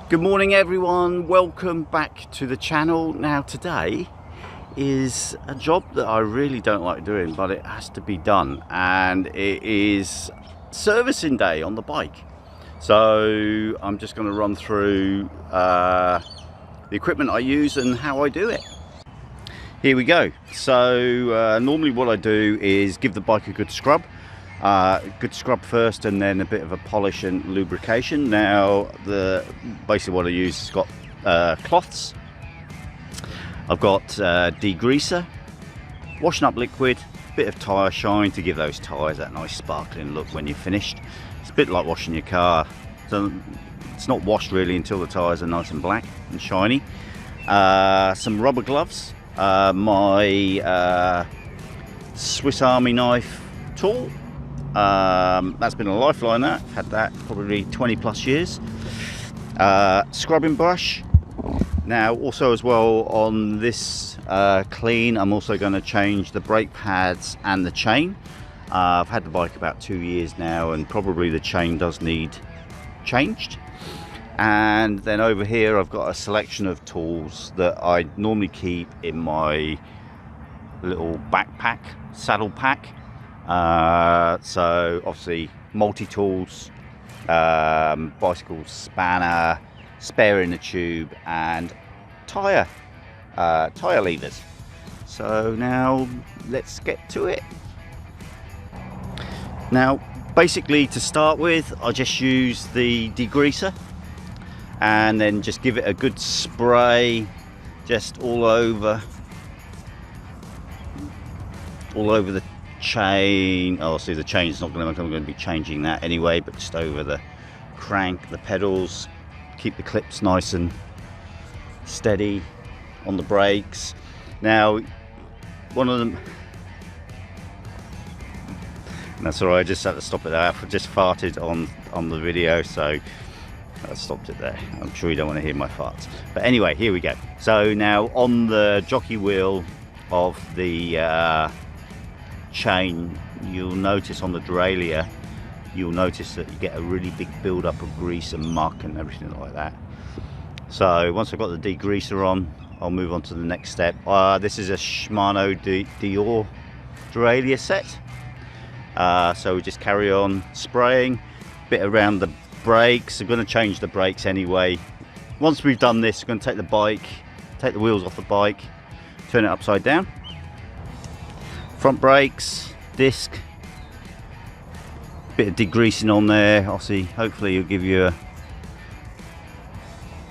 Good morning everyone, welcome back to the channel. Now today is a job that I really don't like doing, but it has to be done, and it is servicing day on the bike. So I'm just going to run through the equipment I use and how I do it. Here we go. So normally what I do is give the bike a good scrub. Good scrub first, and then a bit of a polish and lubrication. Now basically what I use is got cloths. I've got degreaser, washing up liquid, bit of tyre shine to give those tyres that nice sparkling look when you're finished. It's a bit like washing your car. So it's not washed really until the tyres are nice and black and shiny. Some rubber gloves, my Swiss Army knife tool. That's been a lifeline. I've had that probably 20 plus years. Scrubbing brush. Now also as well on this clean, I'm also going to change the brake pads and the chain. I've had the bike about 2 years now, and probably the chain does need changed. And then over here I've got a selection of tools that I normally keep in my little backpack, saddle pack. So obviously multi-tools, bicycle spanner, spare in the tube, and tire levers. So now let's get to it. Now basically to start with, I just use the degreaser and then just give it a good spray just all over the chain. Obviously the chain's not going to, I'm going to be changing that anyway, but just over the crank, the pedals, keep the clips nice and steady on the brakes. Now one of them, that's all right, I just had to stop it there. I just farted on the video, so I stopped it there. I'm sure you don't want to hear my farts, but anyway, here we go. So now on the jockey wheel of the chain, you'll notice on the derailleur, you'll notice that you get a really big build up of grease and muck and everything like that. So once I've got the degreaser on, I'll move on to the next step. This is a Shimano Dior derailleur set. So we just carry on spraying a bit around the brakes. I'm going to change the brakes anyway. Once we've done this, we're going to take the wheels off the bike, turn it upside down. Front brakes, disc, bit of degreasing on there. Obviously, hopefully it'll give you a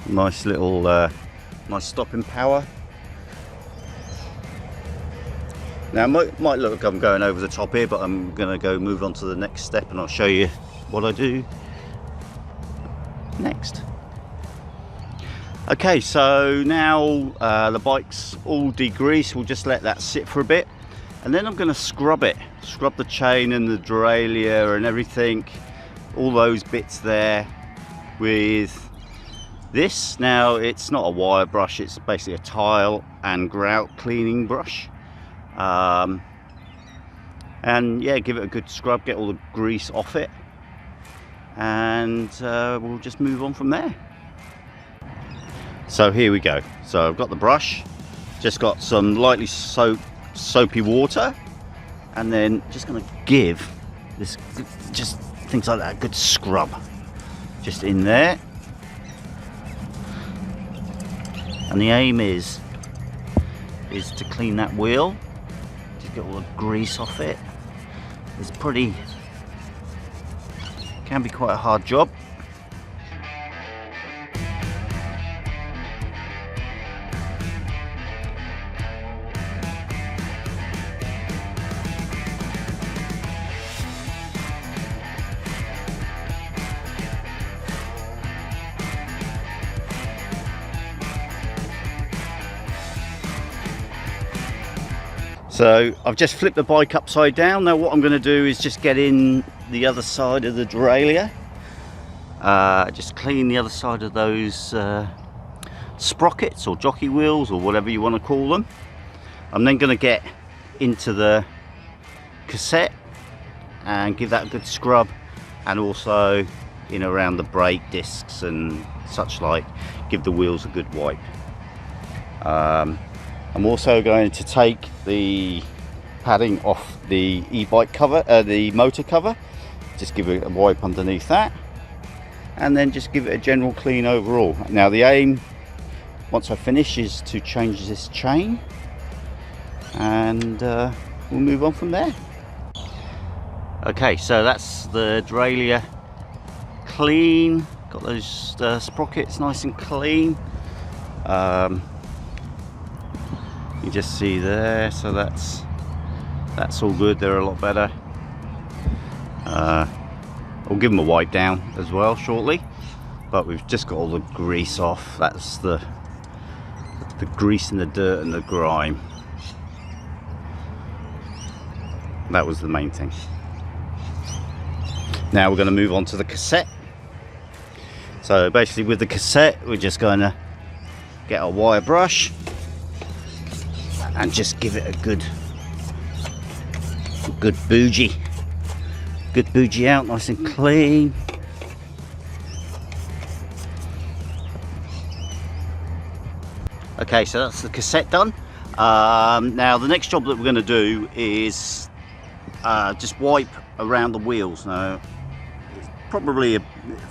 nice little nice stopping power. Now it might look like I'm going over the top here, but I'm going to move on to the next step, and I'll show you what I do next. Okay, so now the bike's all degreased. We'll just let that sit for a bit, and then I'm going to scrub the chain and the derailleur and everything, all those bits there with this. Now it's not a wire brush, it's basically a tile and grout cleaning brush, and yeah, give it a good scrub, get all the grease off it, and we'll just move on from there. So here we go. So I've got the brush, just got some lightly soapy water, and then just going to give this, just things like that, a good scrub just in there. And the aim is to clean that wheel, just get all the grease off it. It's can be quite a hard job. So I've just flipped the bike upside down. Now what I'm going to do is just get in the other side of the derailleur, just clean the other side of those sprockets or jockey wheels or whatever you want to call them. I'm then going to get into the cassette and give that a good scrub, and also in around the brake discs and such like give the wheels a good wipe. I'm also going to take the padding off the e-bike cover, the motor cover, just give it a wipe underneath that, and then just give it a general clean overall. Now the aim, once I finish, is to change this chain, and we'll move on from there. Okay, so that's the derailleur clean, got those sprockets nice and clean. You just see there, so that's all good. They're a lot better. I'll give them a wipe down as well shortly, but we've just got all the grease off. That's the grease and the dirt and the grime. That was the main thing. Now we're going to move on to the cassette. So basically with the cassette, we're just going to get a wire brush and just give it a good bougie. Good bougie out, nice and clean. Okay, so that's the cassette done. Now the next job that we're going to do is just wipe around the wheels. Now it's probably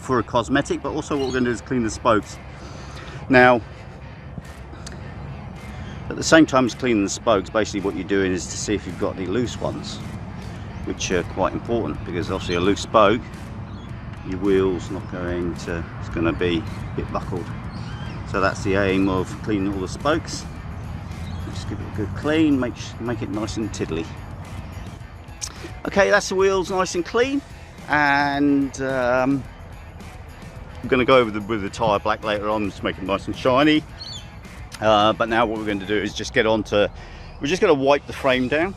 for a cosmetic, but also what we're going to do is clean the spokes. Now at the same time as cleaning the spokes, basically what you're doing is to see if you've got any loose ones, which are quite important, because obviously a loose spoke, your wheel's not going to, it's going to be a bit buckled. So that's the aim of cleaning all the spokes. Just give it a good clean, make it nice and tiddly. Okay, that's the wheels nice and clean, and I'm going to go over with the tyre black later on to make it nice and shiny. But now what we're going to do is just get on to, we're just going to wipe the frame down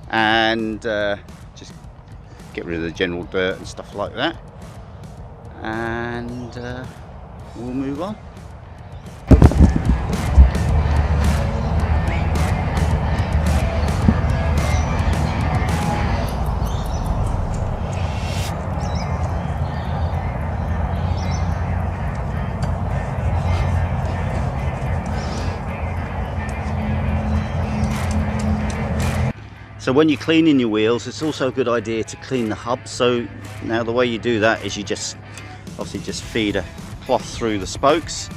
and just get rid of the general dirt and stuff like that, and we'll move on. So when you're cleaning your wheels, it's also a good idea to clean the hub. So now the way you do that is you just obviously just feed a cloth through the spokes,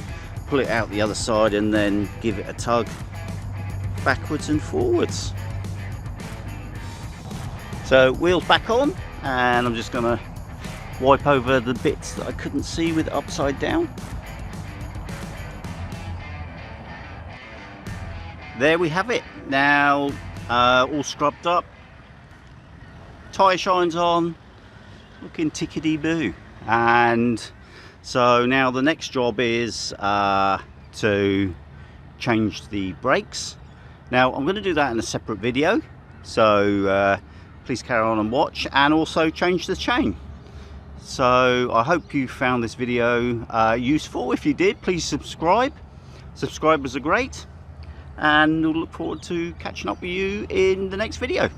pull it out the other side, and then give it a tug backwards and forwards. So wheels back on, and I'm just gonna wipe over the bits that I couldn't see with it upside down. There we have it. Now all scrubbed up, tyre shines on, looking tickety-boo. And so now the next job is to change the brakes. Now I'm going to do that in a separate video, so please carry on and watch, and also change the chain. So I hope you found this video useful. If you did, please subscribe. Subscribers are great, and we'll look forward to catching up with you in the next video.